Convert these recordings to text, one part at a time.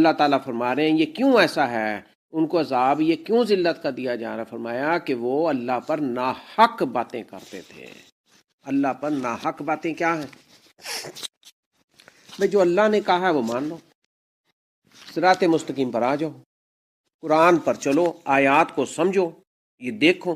اللہ تعالیٰ فرما رہے ہیں یہ کیوں ایسا ہے، ان کو عذاب یہ کیوں ذلت کا دیا جا رہا ہے؟ فرمایا کہ وہ اللہ پر ناحق باتیں کرتے تھے۔ اللہ پر ناحق باتیں کیا ہیں؟ بھئی جو اللہ نے کہا ہے وہ مان لو، صراط مستقیم پر آ جاؤ، قرآن پر چلو، آیات کو سمجھو، یہ دیکھو،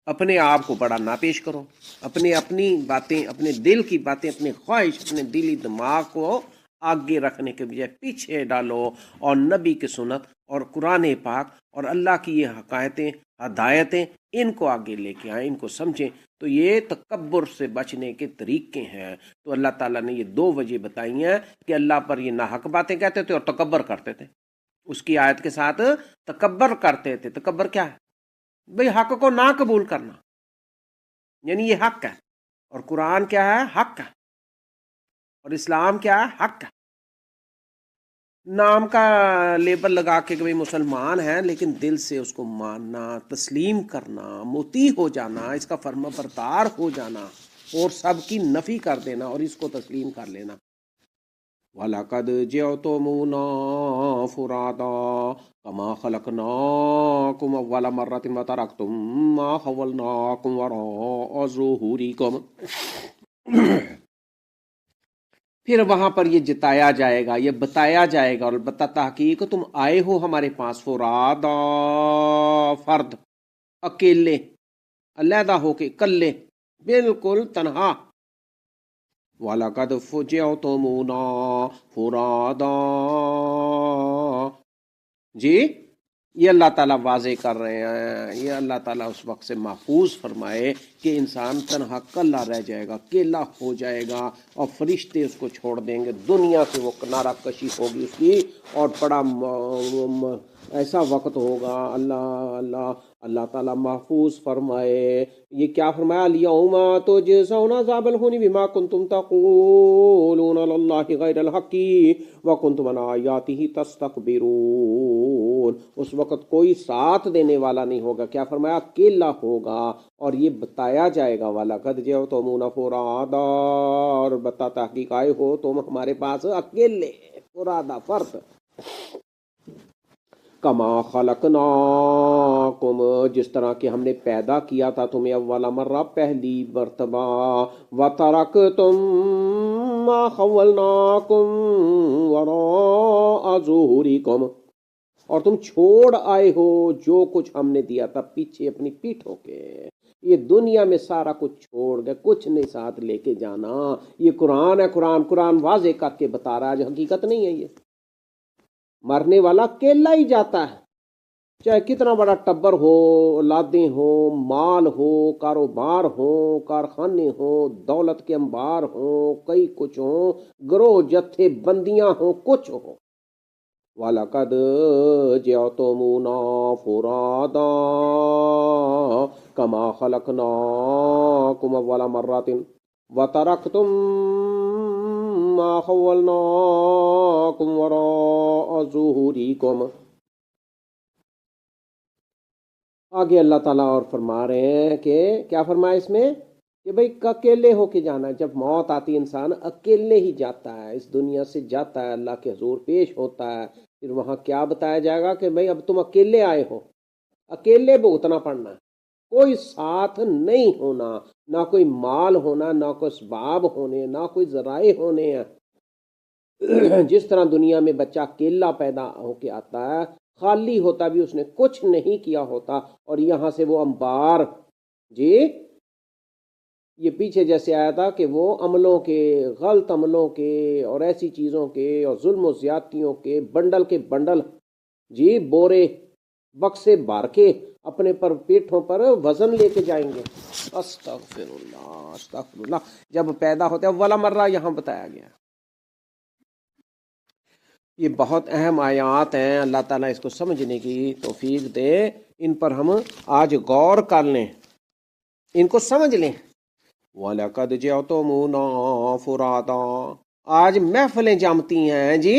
اپنے آپ کو بڑا نہ پیش کرو، اپنی باتیں، اپنے دل کی باتیں، اپنے خواہش، اپنے دلی دماغ کو آگے رکھنے کے بجائے پیچھے ڈالو، اور نبی کی سنت اور قرآن پاک اور اللہ کی یہ حقائقیں، ہدایتیں، ان کو آگے لے کے آئیں، ان کو سمجھیں۔ تو یہ تکبر سے بچنے کے طریقے ہیں۔ تو اللہ تعالیٰ نے یہ دو وجہ بتائی ہیں کہ اللہ پر یہ ناحق باتیں کہتے تھے اور تکبر کرتے تھے، اس کی آیت کے ساتھ تکبر کرتے تھے۔ تکبر کیا ہے؟ بھئی حق کو نہ قبول کرنا، یعنی یہ حق ہے، اور قرآن کیا ہے؟ حق ہے، اور اسلام کیا ہے؟ حق ہے۔ نام کا لیبل لگا کے کہ بھئی مسلمان ہیں، لیکن دل سے اس کو ماننا، تسلیم کرنا، مطیع ہو جانا، اس کا فرما بردار ہو جانا، اور سب کی نفی کر دینا اور اس کو تسلیم کر لینا۔ وَلَقَدْ جِئْتُمُونَا فُرَادَىٰ كَمَا خَلَقْنَاكُمْ أَوَّلَ مَرَّةٍ وَتَرَكْتُم مَّا خَوَّلْنَاكُمْ وَرَاءَ ظُهُورِكُمْ۔ پھر وہاں پر یہ جتایا جائے گا، یہ بتایا جائے گا، اور البتہ تحقیق تم آئے ہو ہمارے پاس فرادا، فرد، اکیلے، علیحدہ ہو کے، کلے، بالکل تنہا۔ وَلَقَدْ فُجِعْتُمُونَا فُرَادَىٰ، جی یہ اللہ تعالیٰ واضح کر رہے ہیں، یہ اللہ تعالیٰ اس وقت سے محفوظ فرمائے کہ انسان تنہا کلا رہ جائے گا، اکیلا ہو جائے گا، اور فرشتے اس کو چھوڑ دیں گے، دنیا سے وہ کنارہ کشی ہوگی اس کی، اور بڑا ایسا وقت ہوگا۔ اللہ تعالیٰ محفوظ فرمائے۔ یہ کیا فرمایا؟ الْيَوْمَ تُجْزَوْنَ عَذَابَ الْهُونِ بِمَا كُنْتُمْ تَقُولُونَ عَلَى اللَّهِ غَيْرَ الْحَقِّ وَكُنْتُمْ عَنْ آيَاتِهِ تَسْتَكْبِرُونَ۔ اس وقت کوئی ساتھ دینے والا نہیں ہوگا، کیا فرمایا؟ اکیلا ہوگا، اور یہ بتایا جائے گا وَلَقَدْ جِئْتُمُونَا فُرَادَىٰ، اور بتا تحقیق آئے ہو تم ہمارے پاس اکیلے، فرادا، فرد۔ کما خلقناکم، جس طرح کہ ہم نے پیدا کیا تھا تمہیں اول مرہ، پہلی مرتبہ، وترکتم ما خولناکم وراء ظہورکم، اور تم چھوڑ آئے ہو جو کچھ ہم نے دیا تھا پیچھے اپنی پیٹھوں کے۔ یہ دنیا میں سارا کچھ چھوڑ گئے، کچھ نہیں ساتھ لے کے جانا۔ یہ قرآن ہے، قرآن واضح کر کے بتا رہا ہے، جو حقیقت نہیں ہے۔ یہ مرنے والا اکیلا ہی جاتا ہے، چاہے کتنا بڑا ٹبر ہو، اولادیں ہو، مال ہو، کاروبار ہو، کارخانے ہو، دولت کے انبار ہوں، کئی کچھ ہوں، گروہ جتھے بندیاں ہوں، کچھ ہو۔ وَلَقَدْ جِئْتُمُونَا فُرَادَىٰ كَمَا خَلَقْنَاكُمْ أَوَّلَ مَرَّةٍ وَتَرَكْتُم مَّا خَوَّلْنَاكُمْ وَرَاءَ ظُهُورِكُمْ۔ آگے اللہ تعالیٰ اور فرما رہے ہیں کہ کیا فرمایا اس میں؟ کہ بھئی اکیلے ہو کے جانا ہے۔ جب موت آتی انسان اکیلے ہی جاتا ہے، اس دنیا سے جاتا ہے، اللہ کے حضور پیش ہوتا ہے، پھر وہاں کیا بتایا جائے گا کہ بھئی اب تم اکیلے آئے ہو، اکیلے بھگتنا پڑنا ہے، کوئی ساتھ نہیں ہونا، نہ کوئی مال ہونا، نہ کوئی اسباب ہونے، نہ کوئی ذرائع ہونے ہیں۔ جس طرح دنیا میں بچہ اکیلا پیدا ہو کے آتا ہے، خالی ہوتا بھی اس نے کچھ نہیں کیا ہوتا، اور یہاں سے وہ انبار، جی یہ پیچھے جیسے آیا تھا کہ وہ عملوں کے، غلط عملوں کے، اور ایسی چیزوں کے، اور ظلم و زیادتیوں کے بنڈل کے بنڈل، جی بورے، بکسے بھر کے اپنے پر پیٹھوں پر وزن لے کے جائیں گے۔ استغفر اللہ۔ جب پیدا ہوتے ہیں اولا مرہ یہاں بتایا گیا۔ یہ بہت اہم آیات ہیں، اللہ تعالیٰ اس کو سمجھنے کی توفیق دے، ان پر ہم آج غور کر لیں، ان کو سمجھ لیں۔ وَلَقَدْ جِئْتُمُونَا فُرَادَىٰ، آج محفلیں جامتی ہیں، جی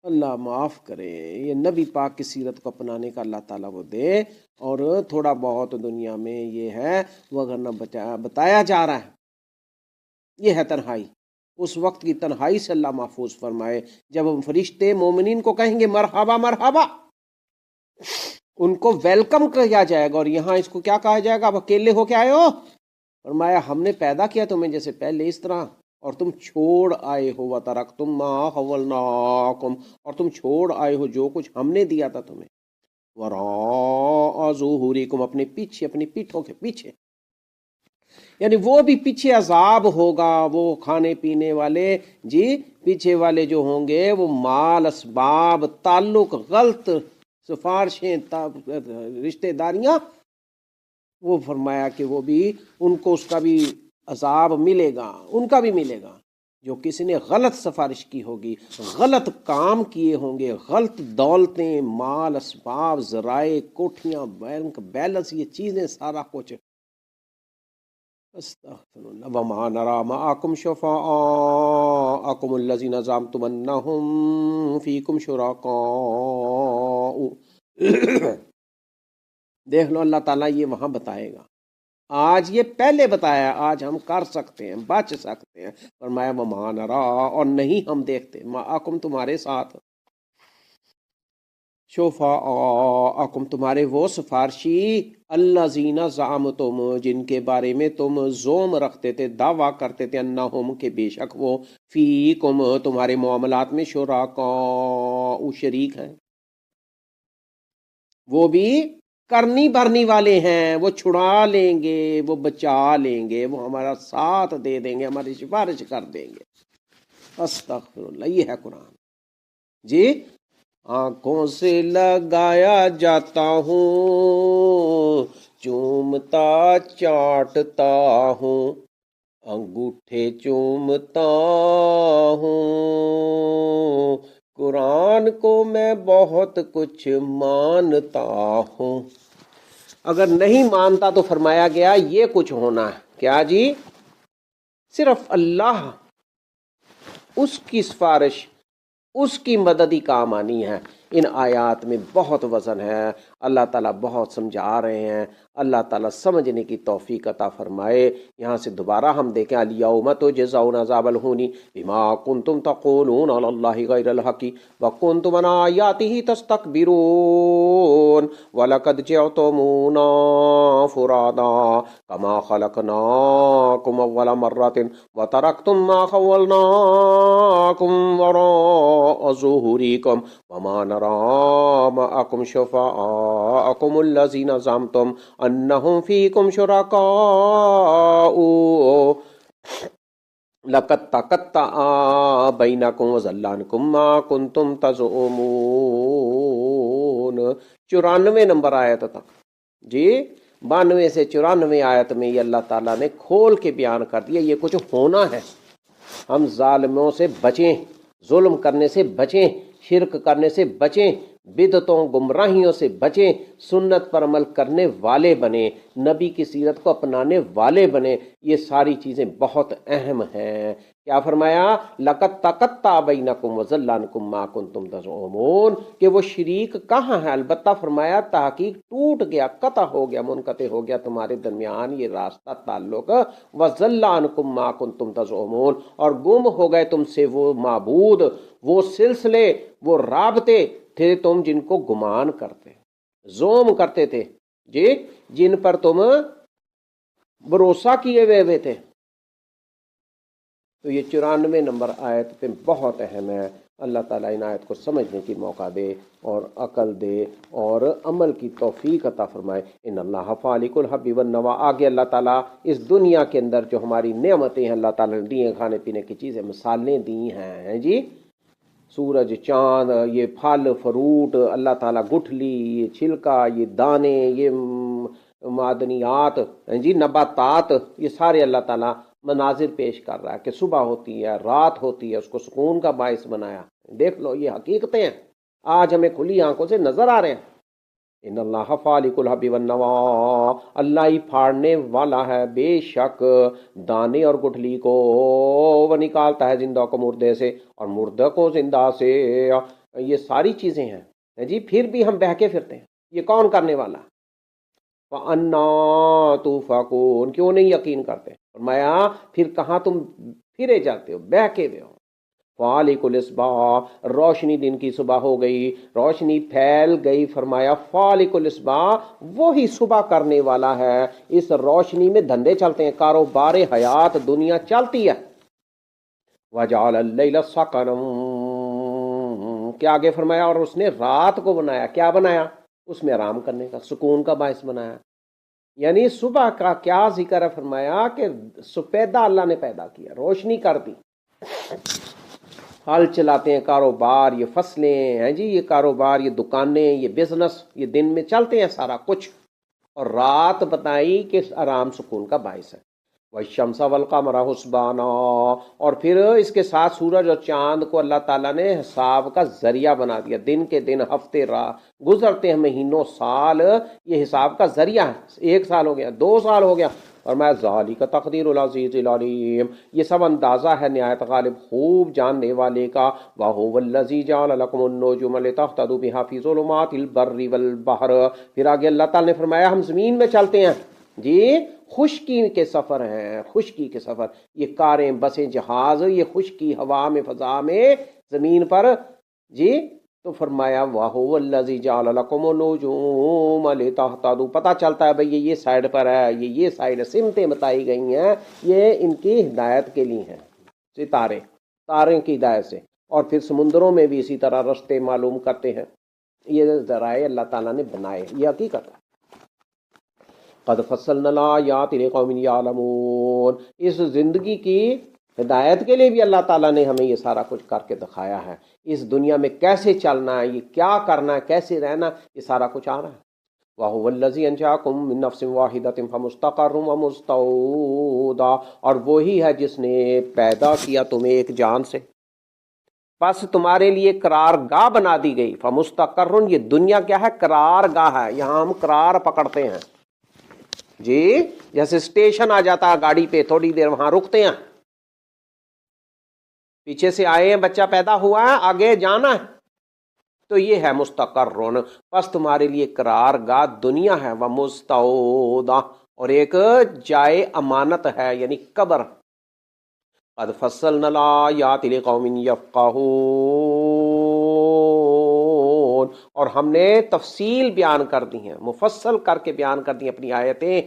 اللہ معاف کرے، یہ نبی پاک کی سیرت کو اپنانے کا اللہ تعالیٰ وہ دے، اور تھوڑا بہت دنیا میں یہ ہے وہ اگر نہ بتایا جا رہا ہے، یہ ہے تنہائی۔ اس وقت کی تنہائی سے اللہ محفوظ فرمائے، جب ہم فرشتے مومنین کو کہیں گے مرحبا مرحبا، ان کو ویلکم کیا جائے گا، اور یہاں اس کو کیا کہا جائے گا؟ اب اکیلے ہو کے آئے ہو؟ فرمایا ہم نے پیدا کیا تمہیں جیسے پہلے اس طرح، اور تم چھوڑ آئے ہو وَتَرَكْتُم مَا خَوَّلْنَاكُمْ، اور تم چھوڑ آئے ہو جو کچھ ہم نے دیا تھا تمہیں، وَرَاءَ ظُهُورِكُمْ، اپنے پیچھے، اپنی پیٹھوں کے پیچھے، یعنی وہ بھی پیچھے عذاب ہوگا، وہ کھانے پینے والے جی پیچھے والے جو ہوں گے، وہ مال اسباب تعلق غلط سفارشیں رشتہ داریاں، وہ فرمایا کہ وہ بھی ان کو اس کا بھی عذاب ملے گا، ان کا بھی ملے گا، جو کسی نے غلط سفارش کی ہوگی، غلط کام کیے ہوں گے، غلط دولتیں، مال اسباب، ذرائع، کوٹھیاں، بینک بیلنس، یہ چیزیں سارا کچھ، استغفر اللہ، وما نرى معكم شفعاءكم الذين زعمتم انهم فيكم شركاء۔ دیکھ لو اللہ تعالیٰ یہ وہاں بتائے گا، آج یہ پہلے بتایا، آج ہم کر سکتے ہیں، بچ سکتے ہیں، فرمایا وما نرى، اور نہیں ہم دیکھتے، معكم تمہارے ساتھ، شفعاءکم تمہارے وہ سفارشی، الذین زعمتم جن کے بارے میں تم زوم رکھتے تھے، دعویٰ کرتے تھے، انہم کہ بے شک وہ، فیکم تمہارے معاملات میں، شرکاء شریک ہیں، وہ بھی کرنی بھرنی والے ہیں، وہ چھڑا لیں گے، وہ بچا لیں گے، وہ ہمارا ساتھ دے دیں گے، ہماری سفارش کر دیں گے۔ استغفر اللہ، یہ ہے قرآن جی۔ آنکھوں سے لگایا جاتا ہوں، چومتا چاٹتا ہوں، انگوٹھے چومتا ہوں، قرآن کو میں بہت کچھ مانتا ہوں۔ اگر نہیں مانتا تو فرمایا گیا یہ کچھ ہونا ہے، کیا جی؟ صرف اللہ، اس کی سفارش، اس کی مدد ہی کام آنی ہے۔ ان آیات میں بہت وزن ہے، اللہ تعالیٰ بہت سمجھا رہے ہیں، اللہ تعالیٰ سمجھنے کی توفیق عطا فرمائے۔ یہاں سے دوبارہ ہم دیکھیں، الیوم تجزون عذاب الہون بما کنتم تقولون علی اللہ غیر الحق وکنتم عن آیاتہ تستکبرون ولقد جئتمونا فرادا کما خلقناکم اول مرۃ وترکتم ما خولناکم وراء ظہورکم وما نرى معكم شفعاءكم الذين زعمتم انهم فيكم شركاء لقد تقطع بينكم وضل عنكم ما كنتم تزعمون۔ 94 نمبر آیت تک جی، 92 سے 94 آیت میں یہ اللہ تعالیٰ نے کھول کے بیان کر دیا یہ کچھ ہونا ہے۔ ہم ظالموں سے بچیں، ظلم کرنے سے بچیں، شرک کرنے سے بچیں، بدعتوں گمراہیوں سے بچیں، سنت پر عمل کرنے والے بنیں، نبی کی سیرت کو اپنانے والے بنیں۔ یہ ساری چیزیں بہت اہم ہیں۔ کیا فرمایا؟ لَقَدْ تَقَطَّعَ بَيْنَكُمْ وَضَلَّ عَنْكُمْ مَا كُنْتُمْ تَزْعُمُونَ کہ وہ شریک کہاں ہے، البتہ فرمایا تحقیق ٹوٹ گیا، قطع ہو گیا، منقطع ہو گیا تمہارے درمیان یہ راستہ تعلق، وَضَلَّ عَنْكُمْ مَا كُنْتُمْ تَزْعُمُونَ اور گم ہو گئے تم سے وہ معبود، وہ سلسلے، وہ رابطے تھے تم جن کو گمان کرتے، زوم کرتے تھے جی، جن پر تم بھروسہ کیے ہوئے تھے۔ تو یہ 94 نمبر آیت پہ بہت اہم ہے۔ اللہ تعالیٰ ان آیت کو سمجھنے کی موقع دے اور عقل دے اور عمل کی توفیق عطا فرمائے۔ ان اللہ فالق الحب والنوى، آگے اللہ تعالیٰ اس دنیا کے اندر جو ہماری نعمتیں ہیں اللہ تعالیٰ نے دی ہیں، کھانے پینے کی چیزیں، مثالیں دی ہیں جی، سورج، چاند، یہ پھل فروٹ، اللہ تعالیٰ گٹھلی، یہ چھلکا، یہ دانے، یہ معدنیات جی، نباتات، یہ سارے اللہ تعالیٰ مناظر پیش کر رہا ہے کہ صبح ہوتی ہے، رات ہوتی ہے، اس کو سکون کا باعث بنایا۔ دیکھ لو یہ حقیقتیں ہیں، آج ہمیں کھلی آنکھوں سے نظر آ رہے ہیں۔ ان اللہ فالق الحب والنوى، اللہ ہی پھاڑنے والا ہے بے شک دانے اور گٹھلی کو، وہ نکالتا ہے زندہ کو مردے سے اور مردہ کو زندہ سے۔ یہ ساری چیزیں ہیں جی، پھر بھی ہم بہکے پھرتے ہیں، یہ کون کرنے والا؟ فَأَنَّا تُؤْفَكُونَ، کیوں نہیں یقین کرتے؟ فرمایا پھر کہاں تم پھرے جاتے ہو، بہکے ہوئے ہو۔ فالق الصباح، روشنی دن کی صبح ہو گئی، روشنی پھیل گئی، فرمایا فالق الصباح، وہی صبح کرنے والا ہے۔ اس روشنی میں دھندے چلتے ہیں، کاروبار حیات دنیا چلتی ہے۔ وجعل اللیل سکنا، کیا آگے فرمایا، اور اس نے رات کو بنایا، کیا بنایا، اس میں آرام کرنے کا، سکون کا باعث بنایا۔ یعنی صبح کا کیا ذکر ہے، فرمایا کہ سپیدہ اللہ نے پیدا کیا، روشنی کر دی، ہل چلاتے ہیں، کاروبار، یہ فصلیں ہیں جی، یہ کاروبار، یہ دکانیں، یہ بزنس، یہ دن میں چلتے ہیں سارا کچھ، اور رات بتائی کہ آرام سکون کا باعث ہے۔ والشمس والقمر حسبانا، اور پھر اس کے ساتھ سورج اور چاند کو اللہ تعالیٰ نے حساب کا ذریعہ بنا دیا، دن کے دن، ہفتے رات گزرتے ہیں، مہینوں سال، یہ حساب کا ذریعہ ہے۔ 1 سال ہو گیا، 2 سال ہو گیا، اور میں ذالک تقدیر العزیز العلیم، یہ سب اندازہ ہے نہایت غالب خوب جاننے والے کا۔ وَهُوَ الَّذِي جَعَلَ لَكُمُ النُّجُومَ لِتَهْتَدُوا بِهَا فِي ظُلُمَاتِ الْبَرِّ وَالْبَحْرِ، پھر آگے اللہ تعالیٰ نے فرمایا ہم زمین میں چلتے ہیں جی، خشکی کے سفر ہیں، خشکی کے سفر، یہ کاریں، بسیں، جہاز، یہ خشکی ہوا میں، فضا میں، زمین پر جی، تو فرمایا وَهُوَ الَّذِي جَعَلَ لَكُمُ النُّجُومَ لِتَهْتَدُوا، پتہ چلتا ہے بھئی یہ سائڈ پر ہے، یہ سائڈ، سمتیں بتائی گئی ہیں، یہ ان کی ہدایت کے لیے ہیں، ستارے، تارے کی ہدایت سے، اور پھر سمندروں میں بھی اسی طرح رستے معلوم کرتے ہیں، یہ ذرائع اللہ تعالیٰ نے بنائے، یہ حقیقت ہے۔ قد فصلنا الآیات لقوم یعلمون، اس زندگی کی ہدایت کے لیے بھی اللہ تعالیٰ نے ہمیں یہ سارا کچھ کر کے دکھایا ہے، اس دنیا میں کیسے چلنا ہے، یہ کیا کرنا ہے، کیسے رہنا، یہ سارا کچھ آ رہا ہے۔ وَهُوَ الَّذِي أَنشَأَكُم مِّن نَّفْسٍ وَاحِدَةٍ فَمُسْتَقَرٌّ وَمُسْتَوْدَىٰ، اور وہی ہے جس نے پیدا کیا تمہیں ایک جان سے، پس تمہارے لیے قرار گاہ بنا دی گئی۔ فمستقرن، یہ دنیا کیا ہے، قرار گاہ ہے، یہاں ہم قرار پکڑتے ہیں جی، جیسے اسٹیشن آ جاتا ہے گاڑی پہ، تھوڑی دیر وہاں رکتے ہیں، پیچھے سے آئے ہیں، بچہ پیدا ہوا ہے، آگے جانا ہے، تو یہ ہے مستقرن، پس تمہارے لیے قرار گاہ دنیا ہے، ومستودع، اور ایک جائے امانت ہے، یعنی قبر۔ قد فصلنا الآیات لقوم یفقہون، اور ہم نے تفصیل بیان کر دی ہیں، مفصل کر کے بیان کر دی اپنی آیتیں،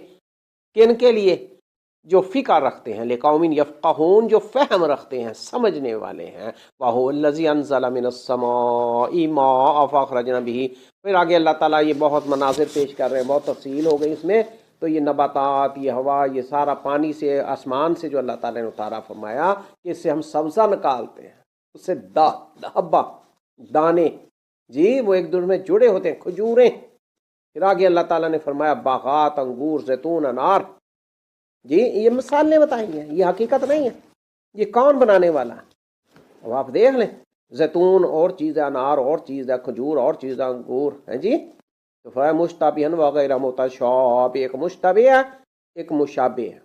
کن کے لیے، جو فقہ رکھتے ہیں، لقوم یفقہون، جو فہم رکھتے ہیں، سمجھنے والے ہیں۔ وَهُوَ الَّذِي أَنزَلَ مِنَ السَّمَاءِ مَاءً فَأَخْرَجْنَا بِهِ، پھر آگے اللہ تعالیٰ یہ بہت مناظر پیش کر رہے ہیں، بہت تفصیل ہو گئی اس میں، تو یہ نباتات، یہ ہوا، یہ سارا پانی سے، آسمان سے جو اللہ تعالیٰ نے اتارا، فرمایا کہ اس سے ہم سبزہ نکالتے ہیں، اس سے حبہ، دانے جی، وہ ایک دوسرے میں جڑے ہوتے ہیں، کھجوریں۔ پھر آگے اللہ تعالیٰ نے فرمایا باغات، انگور، زیتون، انار، جی یہ مثالیں بتائی ہیں، یہ حقیقت نہیں ہے، یہ کون بنانے والا ہے، اب آپ دیکھ لیں، زیتون اور چیز ہے، انار اور چیز ہے، کھجور اور چیز ہے، انگور ہے جی، تو فرمایا مشتبہن وغیرہ متشابہ، ایک مشتبہ ہے، ایک مشابہ ہے،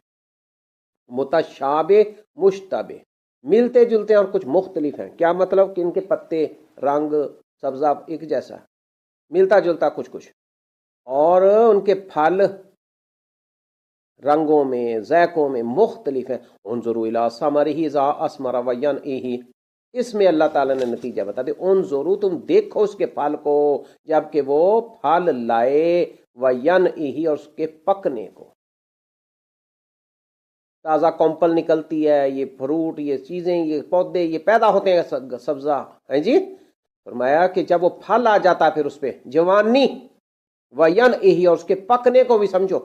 متشابہ، مشتبہ، ملتے جلتے ہیں اور کچھ مختلف ہیں، کیا مطلب کہ ان کے پتے، رنگ، سبزہ ایک جیسا ہے، ملتا جلتا کچھ، اور ان کے پھل رنگوں میں، ذائقوں میں مختلف ہیں۔ انظروا الی ثمرہ اذا اثمر وینعہ، اس میں اللہ تعالیٰ نے نتیجہ بتا دیا، انظروا، تم دیکھو اس کے پھل کو جب کہ وہ پھل لائے، وینعہ، اور اس کے پکنے کو، تازہ کمپل نکلتی ہے، یہ فروٹ، یہ چیزیں، یہ پودے، یہ پیدا ہوتے ہیں، سبزہ ہے جی، فرمایا کہ جب وہ پھل آ جاتا ہے پھر اس پہ جوانی، وینعہ، اور اس کے پکنے کو بھی سمجھو۔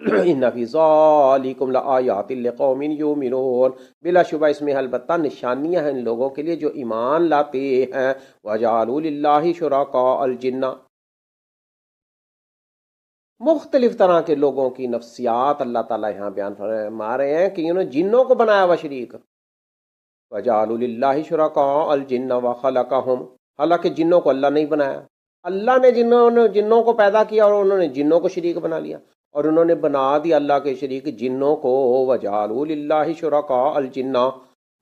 ان فی ذالکم لآیات لقوم یؤمنون، بلا شبہ اس میں البتہ نشانیاں ہیں ان لوگوں کے لیے جو ایمان لاتے ہیں۔ وجعلوا للہ شرکاء الجن، مختلف طرح کے لوگوں کی نفسیات اللہ تعالیٰ یہاں بیان فرما رہے ہیں کہ انہوں نے جنوں کو بنایا ہوا شریک۔ وجعلوا للہ شرکاء الجن وخلقہم، حالانکہ جنوں کو اللہ نہیں بنایا، اللہ نے جنوں کو پیدا کیا اور انہوں نے جنوں کو شریک بنا لیا، اور انہوں نے بنا دیا اللہ کے شریک جنوں کو۔ وجعلوا للہ شرکاء الجن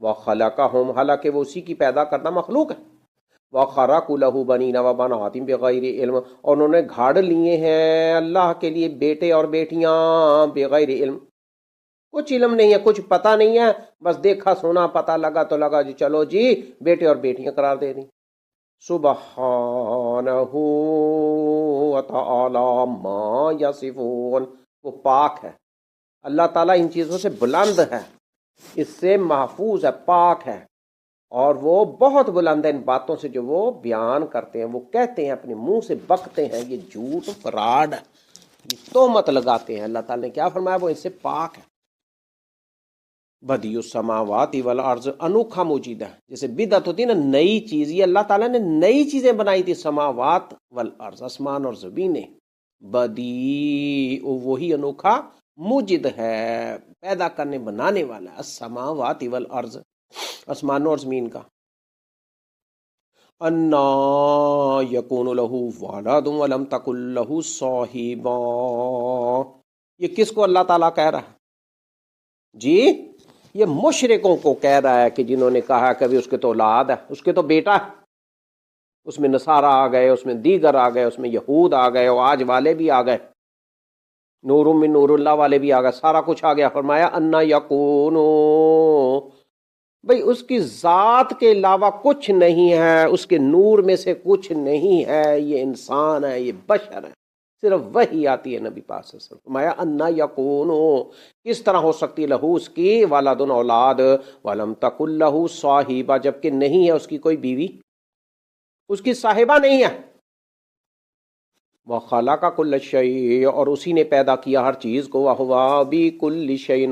وخلقہم، حالانکہ وہ اسی کی پیدا کرنا مخلوق ہے۔ وخرقوا لہ بنین وبنات بغیر علم، اور انہوں نے گھاڑ لیے ہیں اللہ کے لیے بیٹے اور بیٹیاں بغیر علم، کچھ علم نہیں ہے، کچھ پتہ نہیں ہے، بس دیکھا سنا پتہ لگا تو لگا جی چلو جی بیٹے اور بیٹیاں قرار دے دیں۔ سبحانہ وتعالی ما یصفون، وہ پاک ہے، اللہ تعالیٰ ان چیزوں سے بلند ہے، اس سے محفوظ ہے، پاک ہے، اور وہ بہت بلند ہے ان باتوں سے جو وہ بیان کرتے ہیں، وہ کہتے ہیں اپنے منہ سے بکتے ہیں، یہ جھوٹ فراڈ ہے، یہ تہمت لگاتے ہیں۔ اللہ تعالیٰ نے کیا فرمایا؟ وہ ان سے پاک ہے۔ بدیع السماوات والارض، انوکھا موجود ہے، جیسے بدعت ہوتی ہے نا نئی چیز، یہ اللہ تعالیٰ نے نئی چیزیں بنائی تھی، سماوات والارض، آسمان اور زمینیں، بدیع وہی انوکھا، موجد ہے پیدا کرنے بنانے والا، السماوات والارض، آسمانوں اور زمین کا۔ انا یکون لہ ولد ولم تکن لہ صاحبہ، یہ کس کو اللہ تعالیٰ کہہ رہا ہے جی؟ یہ مشرکوں کو کہہ رہا ہے کہ جنہوں نے کہا کہ اس کے تو اولاد ہے، اس کے تو بیٹا ہے، اس میں نصارہ آ گئے، اس میں دیگر آ گئے، اس میں یہود آ گئے، اور آج والے بھی آ گئے، نور من نور اللہ والے بھی آ گئے، سارا کچھ آ گیا۔ فرمایا انا یکون، بھئی اس کی ذات کے علاوہ کچھ نہیں ہے، اس کے نور میں سے کچھ نہیں ہے، یہ انسان ہے، یہ بشر ہے، صرف وہی آتی ہے نبی پاک صلی اللہ علیہ وسلم۔ فرمایا انا یکون، کس طرح ہو سکتی ہے لہو اس کی ولدن اولاد، ولم تکن لہ صاحبہ، جبکہ نہیں ہے اس کی کوئی بیوی، اس کی صاحبہ نہیں ہے۔ وخلق کل شیء، اور اسی نے پیدا کیا ہر چیز کو، وہو بکل شیء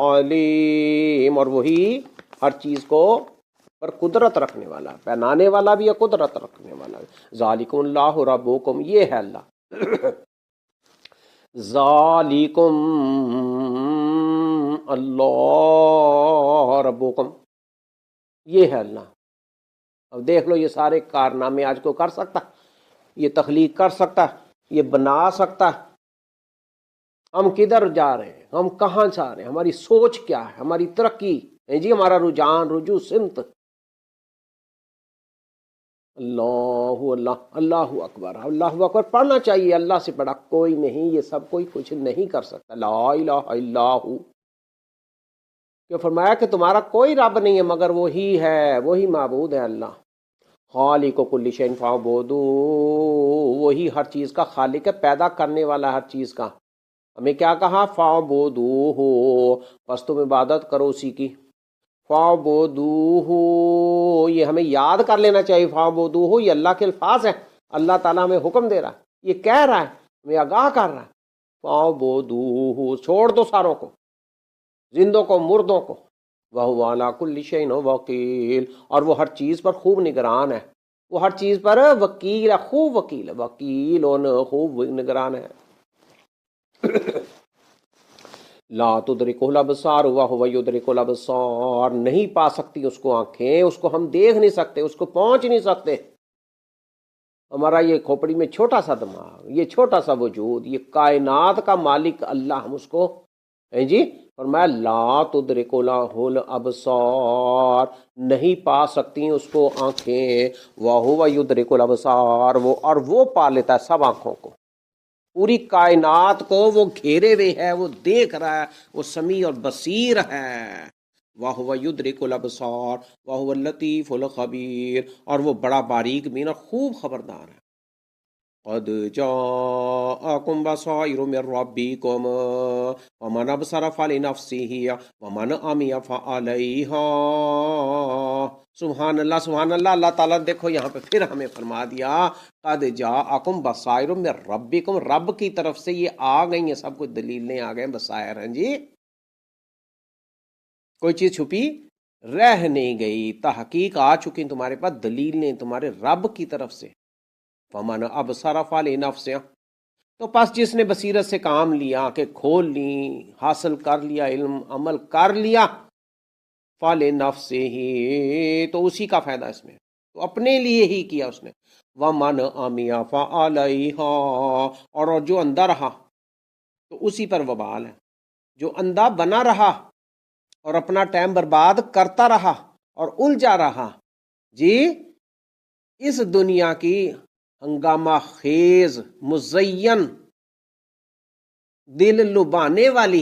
علیم، اور وہی ہر چیز کو پر قدرت رکھنے والا، بنانے والا بھی ہے، قدرت رکھنے والا بھی۔ ذالکم اللہ ربکم، یہ ہے اللہ، ذالکم اللہ ربکم، یہ ہے اللہ۔ اب دیکھ لو یہ سارے کارنامے آج کو کر سکتا، یہ تخلیق کر سکتا، یہ بنا سکتا، ہم کدھر جا رہے ہیں، ہم کہاں جا رہے ہیں، ہماری سوچ کیا ہے، ہماری ترقی ہے جی، ہمارا رجحان، رجوع سمت۔ اللہ اللہ اللہ اکبر، اللہ اکبر پڑھنا چاہیے، اللہ سے بڑا کوئی نہیں، یہ سب کوئی کچھ نہیں کر سکتا، لا الہ الا ہو، کہ فرمایا کہ تمہارا کوئی رب نہیں ہے مگر وہی ہے، وہی معبود ہے اللہ۔ خالق کل شیء فاعبدوہ، وہی ہر چیز کا خالق ہے، پیدا کرنے والا ہر چیز کا۔ ہمیں کیا کہا؟ فاعبدوہ، بس تم عبادت کرو اسی کی۔ فاعبدوہ، یہ ہمیں یاد کر لینا چاہیے، فاعبدوہ یہ اللہ کے الفاظ ہیں، اللہ تعالیٰ ہمیں حکم دے رہا ہے، یہ کہہ رہا ہے، ہمیں آگاہ کر رہا ہے۔ فاعبدوہ، چھوڑ دو ساروں کو، زندوں کو، مردوں کو۔ وَهُوَ عَلَىٰ كُلِّ شَيْءٍ وَكِيلٌ، اور وہ ہر چیز پر خوب نگران ہے، وہ ہر چیز پر وکیل ہے، خوب وکیل ہے، وکیل خوب نگران ہے۔ لا تدرکہ الابصار وہو یدرک الابصار، نہیں پا سکتی اس کو آنکھیں، اس کو ہم دیکھ نہیں سکتے، اس کو پہنچ نہیں سکتے۔ ہمارا یہ کھوپڑی میں چھوٹا سا دماغ، یہ چھوٹا سا وجود، یہ کائنات کا مالک اللہ، ہم اس کو ہیں جی، فرمایا لا تدرک لہ الابصار، نہیں پا سکتی اس کو آنکھیں، وہو یدرک الابصار، وہ اور وہ پا لیتا ہے سب آنکھوں کو، پوری کائنات کو وہ گھیرے ہوئے ہے، وہ دیکھ رہا ہے، وہ سمیع اور بصیر ہے۔ وَهُوَ يُدْرِكُ الْأَبْصَارَ وَهُوَ اللَّطِيفُ الْخَبِيرُ، اور وہ بڑا باریک بین اور خوب خبردار ہے۔ قد جاءکم بصائر من ربکم ومن ابصر فلنفسه ومن عمی فعلیہا۔ سبحان اللہ سبحان اللہ، اللہ تعالیٰ دیکھو یہاں پہ پھر ہمیں فرما دیا قد جاءکم بصائر من ربکم، رب کی طرف سے یہ آ گئی ہیں، سب کچھ دلیلیں آ گئے، بصائر ہیں جی، کوئی چیز چھپی رہ نہیں گئی، تحقیق آ چکی تمہارے پاس، دلیلیں تمہارے رب کی طرف سے۔ فمن ابصر فلنفسہ، تو پس جس نے بصیرت سے کام لیا، کہ کھول لی، حاصل کر لیا، علم عمل کر لیا، فلنفسہ، تو اسی کا فائدہ اس میں، تو اپنے لیے ہی کیا اس نے۔ ومن عمی فعلیہا، اور جو اندھا رہا تو اسی پر وبال ہے، جو اندھا بنا رہا اور اپنا ٹائم برباد کرتا رہا اور الجھا رہا جی اس دنیا کی ہنگامہ خیز، مزین، دل لبانے والی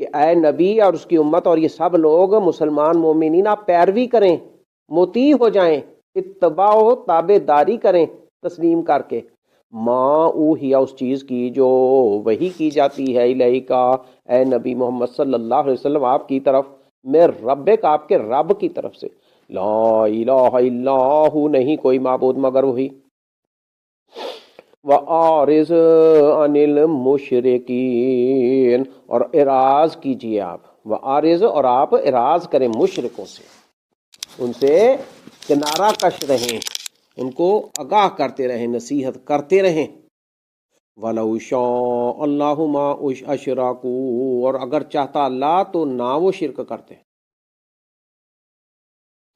کہ اے نبی اور اس کی امت اور یہ سب لوگ مسلمان مومنین آپ پیروی کریں، مطیع ہو جائیں، اتباع و تابع داری کریں تسلیم کر کے، ماں اوہیا اس چیز کی جو وہی کی جاتی ہے الہی کا اے نبی محمد صلی اللہ علیہ وسلم آپ کی طرف، میں ربک آپ کے رب کی طرف سے، لا الہ الا ہو نہیں کوئی معبود مگر وہی، وَأَعْرِضْ عَنِ الْمُشْرِكِينَ اور اعراض کیجئے آپ، وَأَعْرِض اور آپ اعراض کریں مشرکوں سے، ان سے کنارہ کش رہیں، ان کو آگاہ کرتے رہیں، نصیحت کرتے رہیں، وَلَوْ شَاءَ اللَّهُ مَا أَشْرَكُوا اور اگر چاہتا اللہ تو نہ وہ شرک کرتے،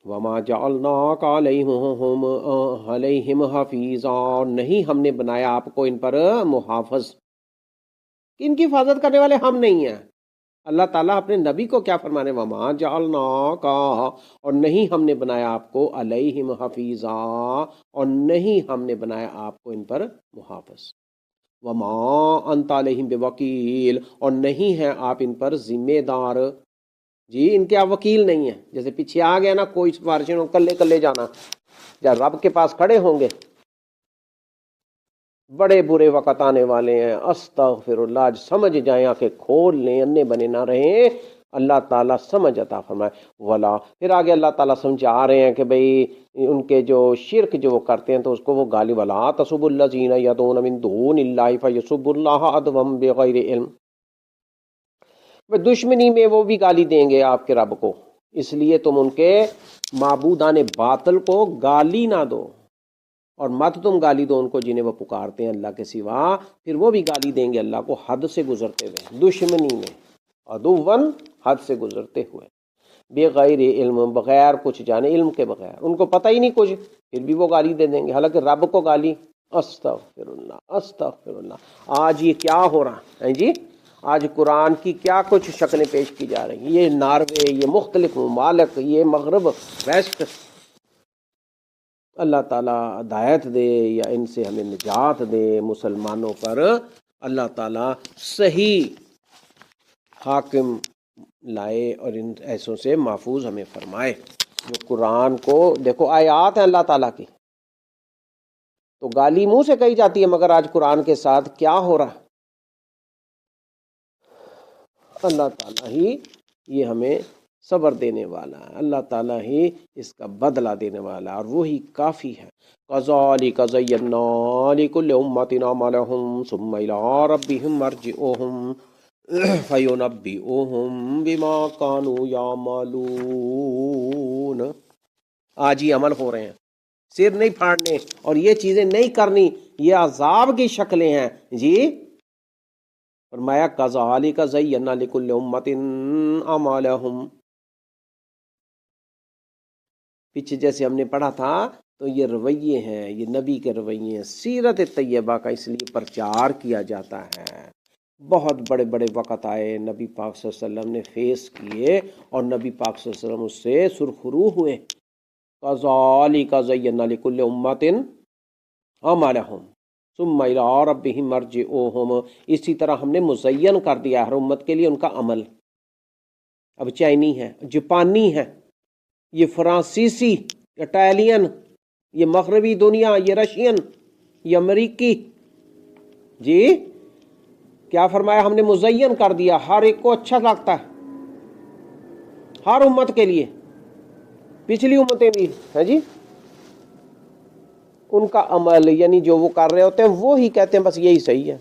وَمَا جَعَلْنَاكَ عَلَيْهِمْ حَفِيظًا اور نہیں ہم نے بنایا آپ کو ان پر محافظ، کہ ان کی حفاظت کرنے والے ہم نہیں ہیں۔ اللہ تعالیٰ اپنے نبی کو کیا فرمانے، وَمَا جَعَلْنَاكَ اور نہیں ہم نے بنایا آپ کو عَلَيْهِمْ حَفِيظًا اور نہیں ہم نے بنایا آپ کو ان پر محافظ، وَمَا أَنْتَ عَلَيْهِمْ بِوَكِيلٍ اور نہیں ہے آپ ان پر ذمہ دار، جی ان کے آپ وکیل نہیں ہیں، جیسے پیچھے آ گیا نا کوئی سفارشیں کلے کلے جانا، جب رب کے پاس کھڑے ہوں گے بڑے برے وقت آنے والے ہیں، استغفر اللہ، آج سمجھ جائیں، آنکھیں کھول لیں، انے بنے نہ رہیں، اللہ تعالیٰ سمجھ عطا فرمائے، ولا پھر آگے اللہ تعالیٰ سمجھا رہے ہیں کہ بھئی ان کے جو شرک جو وہ کرتے ہیں تو اس کو وہ گالی، ولا تسبوا الذین یدعون من دون اللہ فیسبوا اللہ عدوا بغیر علم، دشمنی میں وہ بھی گالی دیں گے آپ کے رب کو، اس لیے تم ان کے معبودان باطل کو گالی نہ دو، اور مت تم گالی دو ان کو جنہیں وہ پکارتے ہیں اللہ کے سوا، پھر وہ بھی گالی دیں گے اللہ کو حد سے گزرتے ہوئے، دشمنی میں عدوًا حد سے گزرتے ہوئے، بغیر علم بغیر کچھ جانے، علم کے بغیر، ان کو پتہ ہی نہیں کچھ، پھر بھی وہ گالی دے دیں گے، حالانکہ رب کو گالی، استغفر اللہ استغفر اللہ۔ آج یہ کیا ہو رہا ہے جی، آج قرآن کی کیا کچھ شکلیں پیش کی جا رہی ہیں، یہ ناروے، یہ مختلف ممالک، یہ مغرب ویسٹ، اللہ تعالیٰ ہدایت دے یا ان سے ہمیں نجات دے، مسلمانوں پر اللہ تعالیٰ صحیح حاکم لائے اور ان ایسوں سے محفوظ ہمیں فرمائے، جو قرآن کو دیکھو آیات ہیں اللہ تعالیٰ کی، تو گالی منہ سے کہی جاتی ہے، مگر آج قرآن کے ساتھ کیا ہو رہا ہے، اللہ تعالیٰ ہی یہ ہمیں صبر دینے والا ہے، اللہ تعالیٰ ہی اس کا بدلہ دینے والا ہے، اور وہی کافی ہے۔ كَذَلِكَ زَيَّنَّا لِكُلِّ أُمَّةٍ عَمَلَهُمْ ثُمَّ إِلَىٰ رَبِّهِمْ مَرْجِعُهُمْ فَيُنَبِّئُهُم بِمَا كَانُوا يَعْمَلُونَ۔ آج ہی عمل ہو رہے ہیں، سر نہیں پھاڑنے اور یہ چیزیں نہیں کرنی، یہ عذاب کی شکلیں ہیں جی۔ فرمایا کذالک زینا لکل امۃ اعمالہم، پیچھے جیسے ہم نے پڑھا تھا تو یہ رویے ہیں، یہ نبی کے رویے ہیں، سیرت طیبہ کا اس لیے پرچار کیا جاتا ہے، بہت بڑے بڑے وقت آئے نبی پاک صلی اللہ علیہ وسلم نے فیس کیے اور نبی پاک صلی اللہ علیہ وسلم اس سے سرخرو ہوئے، کذالک زینا لکل امۃ اعمالہم ثم الی ربہم مرجعوہم، اسی طرح ہم نے مزین کر دیا ہر امت کے لیے ان کا عمل، اب چائنی ہے، جاپانی ہے، یہ فرانسیسی، اٹالین، یہ مغربی دنیا، یہ رشین، یہ امریکی، جی کیا فرمایا ہم نے مزین کر دیا، ہر ایک کو اچھا لگتا ہے، ہر امت کے لیے، پچھلی امتیں بھی ہیں جی، ان کا عمل یعنی جو وہ کر رہے ہوتے ہیں وہی کہتے ہیں بس یہی صحیح ہے،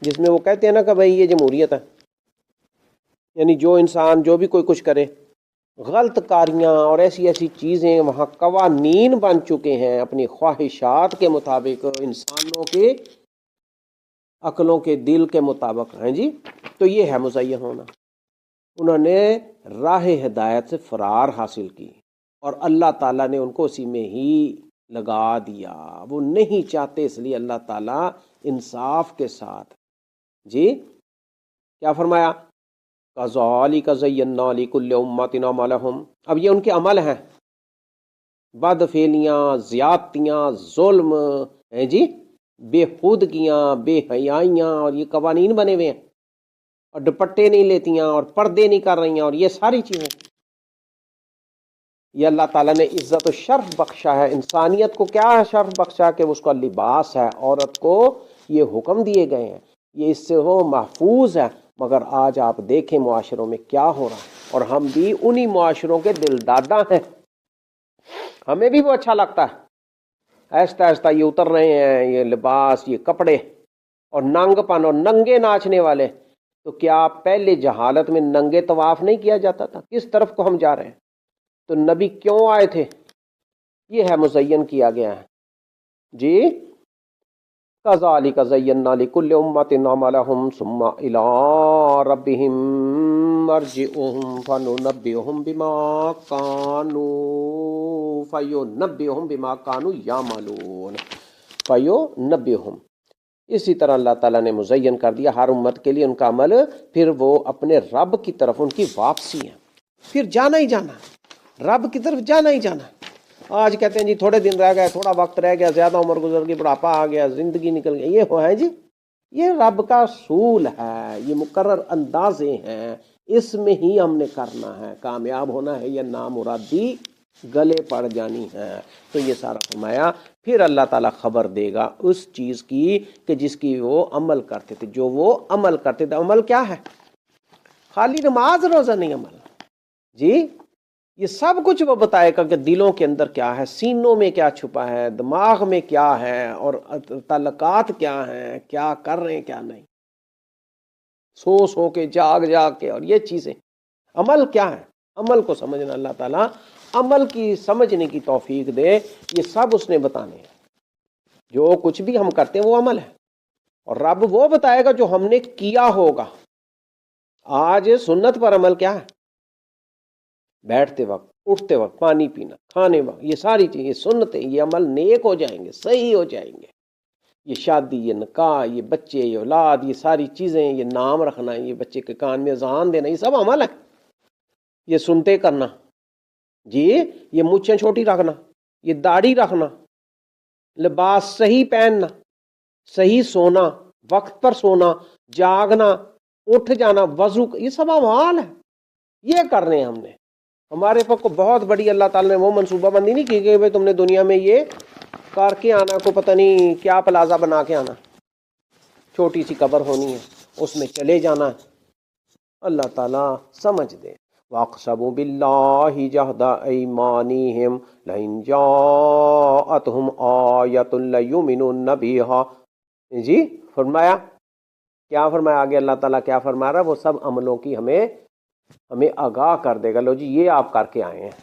جس میں وہ کہتے ہیں نا کہ بھائی یہ جمہوریت ہے، یعنی جو انسان جو بھی کوئی کچھ کرے، غلط کاریاں اور ایسی ایسی چیزیں وہاں قوانین بن چکے ہیں اپنی خواہشات کے مطابق، انسانوں کے عقلوں کے دل کے مطابق ہیں جی، تو یہ ہے مزین ہونا، انہوں نے راہ ہدایت سے فرار حاصل کی اور اللہ تعالیٰ نے ان کو اسی میں ہی لگا دیا، وہ نہیں چاہتے، اس لیے اللہ تعالیٰ انصاف کے ساتھ جی کیا فرمایا کذالک زینا لکل امۃ اعمالہم، اب یہ ان کے عمل ہیں، بد فعلیاں، زیادتیاں، ظلم ہیں جی، بے خودگیاں، بے حیائیاں، اور یہ قوانین بنے ہوئے ہیں، اور دوپٹے نہیں لیتی ہیں اور پردے نہیں کر رہی ہیں اور یہ ساری چیزیں، یہ اللہ تعالیٰ نے عزت و شرف بخشا ہے انسانیت کو. کیا شرف بخشا کہ اس کا لباس ہے، عورت کو یہ حکم دیے گئے ہیں، یہ اس سے وہ محفوظ ہے. مگر آج آپ دیکھیں معاشروں میں کیا ہو رہا ہے، اور ہم بھی انہی معاشروں کے دل دادا ہیں. ہمیں بھی وہ اچھا لگتا ہے، آہستہ آہستہ یہ اتر رہے ہیں یہ لباس، یہ کپڑے، اور ننگ پن اور ننگے ناچنے والے. تو کیا پہلے جہالت میں ننگے طواف نہیں کیا جاتا تھا؟ کس طرف کو ہم جا رہے ہیں؟ تو نبی کیوں آئے تھے؟ یہ ہے مزین کیا گیا ہے جی. کذالک زینا لکل امۃ عملہم ثم الی ربہم مرجعہم فینبئہم بما کانوا یعملون. فینبئہم، اسی طرح اللہ تعالیٰ نے مزین کر دیا ہر امت کے لیے ان کا عمل، پھر وہ اپنے رب کی طرف ان کی واپسی ہے، پھر جانا ہی جانا، رب کی طرف جانا ہی جانا. آج کہتے ہیں جی تھوڑے دن رہ گئے، تھوڑا وقت رہ گیا، زیادہ عمر گزر گئی، بڑھاپا آ گیا، زندگی نکل گئی. یہ ہو ہے جی، یہ رب کا اصول ہے، یہ مقرر اندازے ہیں، اس میں ہی ہم نے کرنا ہے. کامیاب ہونا ہے یا نامرادی گلے پڑ جانی ہے. تو یہ سارا فرمایا. پھر اللہ تعالیٰ خبر دے گا اس چیز کی کہ جس کی وہ عمل کرتے تھے، جو وہ عمل کرتے تھے. عمل کیا ہے؟ خالی نماز روزہ نہیں عمل جی، یہ سب کچھ وہ بتائے گا کہ دلوں کے اندر کیا ہے، سینوں میں کیا چھپا ہے، دماغ میں کیا ہے، اور تعلقات کیا ہیں، کیا کر رہے ہیں کیا نہیں، سو سو کے جاگ جاگ کے. اور یہ چیزیں عمل کیا ہے، عمل کو سمجھنا. اللہ تعالیٰ عمل کی سمجھنے کی توفیق دے. یہ سب اس نے بتانے ہیں، جو کچھ بھی ہم کرتے ہیں وہ عمل ہے، اور رب وہ بتائے گا جو ہم نے کیا ہوگا. آج سنت پر عمل کیا ہے؟ بیٹھتے وقت، اٹھتے وقت، پانی پینا، کھانے وقت، یہ ساری چیزیں، یہ سنتیں، یہ عمل نیک ہو جائیں گے، صحیح ہو جائیں گے. یہ شادی، یہ نکاح، یہ بچے، یہ اولاد، یہ ساری چیزیں، یہ نام رکھنا، یہ بچے کے کان میں اذان دینا، یہ سب عمل ہے. یہ سنتے کرنا جی، یہ مونچھیں چھوٹی رکھنا، یہ داڑھی رکھنا، لباس صحیح پہننا، صحیح سونا، وقت پر سونا، جاگنا، اٹھ جانا، وضو، یہ سب اعمال ہے. یہ کر رہے ہیں ہم نے. ہمارے پاس کو بہت بڑی اللہ تعالیٰ نے وہ منصوبہ بندی نہیں کی کہ بھائی تم نے دنیا میں یہ کر کے آنا، کو پتہ نہیں کیا پلازا بنا کے آنا، چھوٹی سی قبر ہونی ہے، اس میں چلے جانا ہے. اللہ تعالیٰ سمجھ دے. وَأَقْسَمُوا بِاللَّهِ جَهْدَ أَيْمَانِهِمْ لَئِن جَاءَتْهُمْ آيَةٌ لَيُؤْمِنُنَّ بِهَا. جی فرمایا کیا، فرمایا آگے اللہ تعالیٰ کیا فرما رہا ہے، وہ سب عملوں کی ہمیں آگاہ کر دے گا. لو جی یہ آپ کر کے آئے ہیں.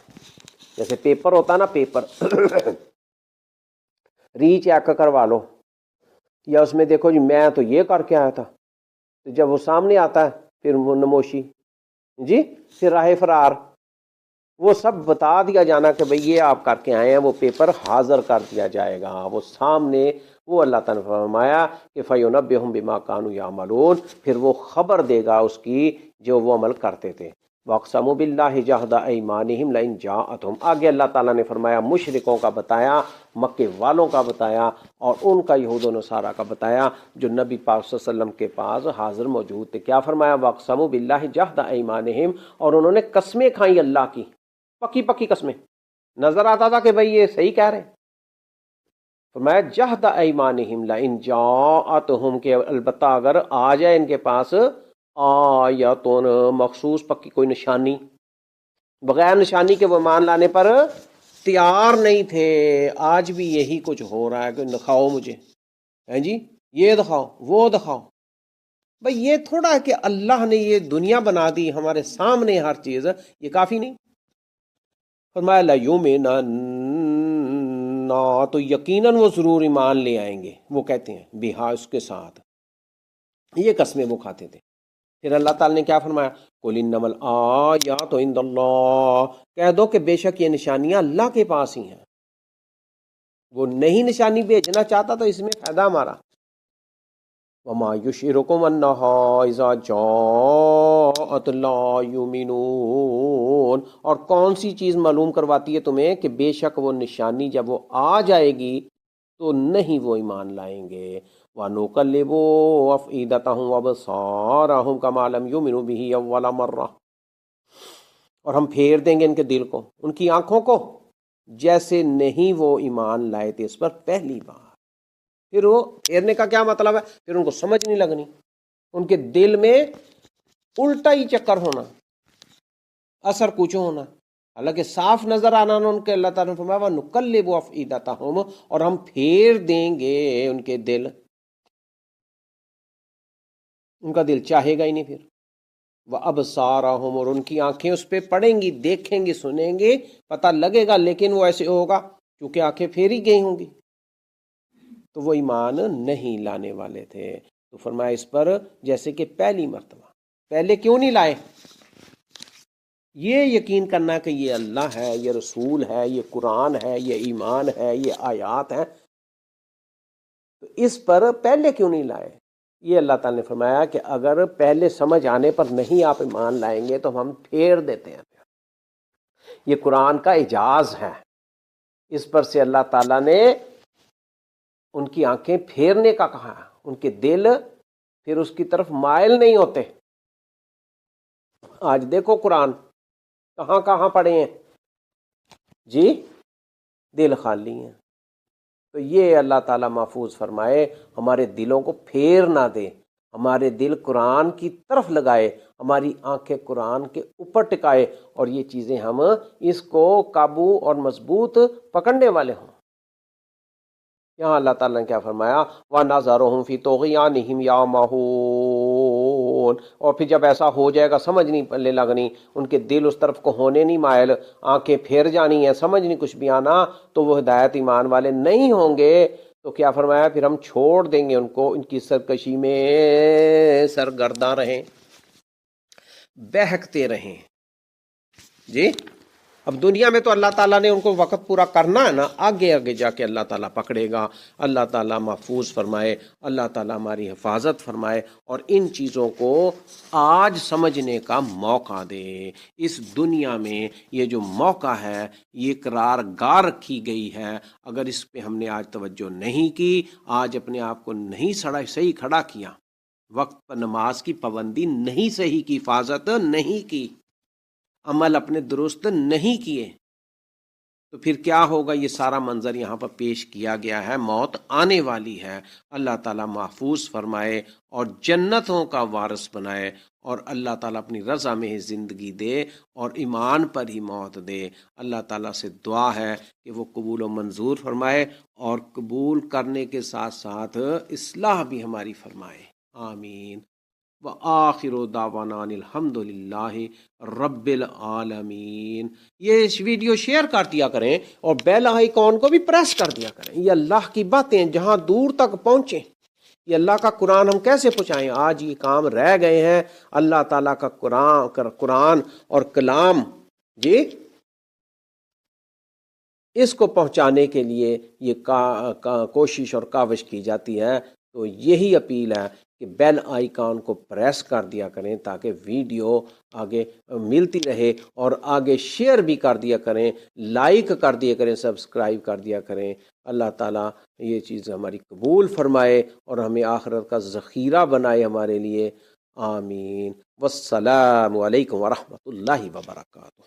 جیسے پیپر ہوتا نا، پیپر ری چیک کروا لو، یا اس میں دیکھو جی میں تو یہ کر کے آیا تھا. تو جب وہ سامنے آتا ہے پھر وہ نموشی جی، پھر راہ فرار، وہ سب بتا دیا جانا کہ بھئی یہ آپ کر کے آئے ہیں. وہ پیپر حاضر کر دیا جائے گا وہ سامنے. وہ اللہ تعالیٰ نے فرمایا کہ فَيُنَبِّئُهُم بِمَا كَانُوا يَعْمَلُونَ، پھر وہ خبر دے گا اس کی جو وہ عمل کرتے تھے. وَأَقْسَمُوا بِاللَّهِ جَهْدَ أَيْمَانِهِمْ لَئِن جَاءَتْهُمْ. آگے اللہ تعالیٰ نے فرمایا مشرکوں کا بتایا، مکے والوں کا بتایا، اور ان کا یہود و نصارہ کا بتایا جو نبی پاک صلی اللہ علیہ وسلم کے پاس حاضر موجود تھے. کیا فرمایا؟ وَأَقْسَمُوا بِاللَّهِ جَهْدَ أَيْمَانِهِمْ، اور انہوں نے قسمیں کھائیں اللہ کی، پکی پکی قسمیں. نظر آتا تھا کہ بھئی یہ صحیح کہہ رہے ہیں. فرمایا جہد ایمانہم لئن جاءتہم، کہ البتہ اگر آ جائے ان کے پاس آیتون، مخصوص پکی کوئی نشانی، بغیر نشانی کے وہ مان لانے پر تیار نہیں تھے. آج بھی یہی کچھ ہو رہا ہے کہ دکھاؤ مجھے، ہیں جی یہ دکھاؤ وہ دکھاؤ. بھئی یہ تھوڑا ہے کہ اللہ نے یہ دنیا بنا دی ہمارے سامنے ہر چیز، یہ کافی نہیں. فرمایا لَيُؤْمِنَنَّ، تو یقیناً وہ ضرور ایمان لے آئیں گے. وہ کہتے ہیں بہا، اس کے ساتھ یہ قسمیں وہ کھاتے تھے. پھر اللہ تعالیٰ نے کیا فرمایا؟ قُلْ إِنَّمَا الْآيَاتُ عِندَ اللَّهِ، کہہ دو کہ بے شک یہ نشانیاں اللہ کے پاس ہی ہیں. وہ نہیں نشانی بھیجنا چاہتا تو اس میں فائدہ ہمارا. وَمَا يُشْعِرُكُمْ أَنَّهَا إِذَا جَاءَتْ لَا يُؤْمِنُونَ. اور کون سی چیز معلوم کرواتی ہے تمہیں کہ بے شک وہ نشانی جب وہ آ جائے گی تو نہیں وہ ایمان لائیں گے. وَنُقَلِّبُ أَفْئِدَتَهُمْ وَأَبْصَارَهُمْ كَمَا لَمْ يُؤْمِنُوا بِهِ أَوَّلَ مَرَّةٍ، اور ہم پھیر دیں گے ان کے دل کو، ان کی آنکھوں کو، جیسے نہیں وہ ایمان لائے تھے اس پر پہلی بار۔ پھر وہ پھیرنے کا کیا مطلب ہے؟ پھر ان کو سمجھ نہیں لگنی، ان کے دل میں الٹا ہی چکر ہونا، اثر کچھ ہونا، حالانکہ صاف نظر آنا ان کے۔ اللہ تعالیٰ نے فرمایا وَنُقَلِّبُ أَفْئِدَتَهُمْ، اور ہم پھیر دیں گے ان کے دل، ان کا دل چاہے گا ہی نہیں پھر۔ وَأَبْصَارَهُمْ، اور ان کی آنکھیں اس پہ پڑیں گی، دیکھیں گے، سنیں گے، پتہ لگے گا، لیکن وہ ایسے ہوگا کیونکہ آنکھیں پھیری گئی ہوں گی، تو وہ ایمان نہیں لانے والے تھے۔ تو فرمایا اس پر جیسے کہ پہلی مرتبہ۔ پہلے کیوں نہیں لائے؟ یہ یقین کرنا کہ یہ اللہ ہے، یہ رسول ہے، یہ قرآن ہے، یہ ایمان ہے، یہ آیات ہیں، تو اس پر پہلے کیوں نہیں لائے؟ یہ اللہ تعالیٰ نے فرمایا کہ اگر پہلے سمجھ آنے پر نہیں آپ ایمان لائیں گے تو ہم پھیر دیتے ہیں۔ یہ قرآن کا اعجاز ہے، اس پر سے اللہ تعالیٰ نے ان کی آنکھیں پھیرنے کا کہا، ان کے دل پھر اس کی طرف مائل نہیں ہوتے۔ آج دیکھو قرآن کہاں کہاں پڑے ہیں جی، دل خالی ہیں۔ تو یہ اللہ تعالیٰ محفوظ فرمائے، ہمارے دلوں کو پھیر نہ دے، ہمارے دل قرآن کی طرف لگائے، ہماری آنکھیں قرآن کے اوپر ٹکائے، اور یہ چیزیں ہم اس کو قابو اور مضبوط پکڑنے والے ہوں۔ یہاں اللہ تعالیٰ نے کیا فرمایا؟ وَنَذَرُهُمْ فِي طُغْيَانِهِمْ يَعْمَهُونَ، اور پھر جب ایسا ہو جائے گا، سمجھ نہیں پلے لگنی، ان کے دل اس طرف کو ہونے نہیں مائل، آنکھیں پھیر جانی ہیں، سمجھ نہیں کچھ بھی آنا، تو وہ ہدایت ایمان والے نہیں ہوں گے۔ تو کیا فرمایا؟ پھر ہم چھوڑ دیں گے ان کو، ان کی سرکشی میں سرگرداں رہیں، بہکتے رہیں جی۔ اب دنیا میں تو اللہ تعالیٰ نے ان کو وقت پورا کرنا ہے نا، آگے آگے جا کے اللہ تعالیٰ پکڑے گا۔ اللہ تعالیٰ محفوظ فرمائے، اللہ تعالیٰ ہماری حفاظت فرمائے، اور ان چیزوں کو آج سمجھنے کا موقع دے۔ اس دنیا میں یہ جو موقع ہے، یہ قرار گاہ رکھی گئی ہے، اگر اس پہ ہم نے آج توجہ نہیں کی، آج اپنے آپ کو نہیں صحیح کھڑا کیا، وقت پر نماز کی پابندی نہیں صحیح کی، حفاظت نہیں کی، عمل اپنے درست نہیں کیے، تو پھر کیا ہوگا؟ یہ سارا منظر یہاں پر پیش کیا گیا ہے، موت آنے والی ہے۔ اللہ تعالیٰ محفوظ فرمائے اور جنتوں کا وارث بنائے، اور اللہ تعالیٰ اپنی رضا میں ہی زندگی دے اور ایمان پر ہی موت دے۔ اللہ تعالیٰ سے دعا ہے کہ وہ قبول و منظور فرمائے، اور قبول کرنے کے ساتھ ساتھ اصلاح بھی ہماری فرمائے، آمین۔ وآخر دعوانا الحمد للہ رب العالمین۔ یہ ویڈیو شیئر کر دیا کریں اور بیل آئیکن کو بھی پریس کر دیا کریں۔ یہ اللہ کی باتیں جہاں دور تک پہنچیں، یہ اللہ کا قرآن ہم کیسے پہنچائیں؟ آج یہ کام رہ گئے ہیں۔ اللہ تعالیٰ کا قرآن اور کلام جی، اس کو پہنچانے کے لیے یہ کوشش اور کاوش کی جاتی ہے۔ تو یہی اپیل ہے کہ بیل آئیکن کو پریس کر دیا کریں تاکہ ویڈیو آگے ملتی رہے، اور آگے شیئر بھی کر دیا کریں، لائک کر دیا کریں، سبسکرائب کر دیا کریں۔ اللہ تعالیٰ یہ چیز ہماری قبول فرمائے اور ہمیں آخرت کا ذخیرہ بنائے ہمارے لیے، آمین۔ والسلام علیکم ورحمۃ اللہ وبرکاتہ۔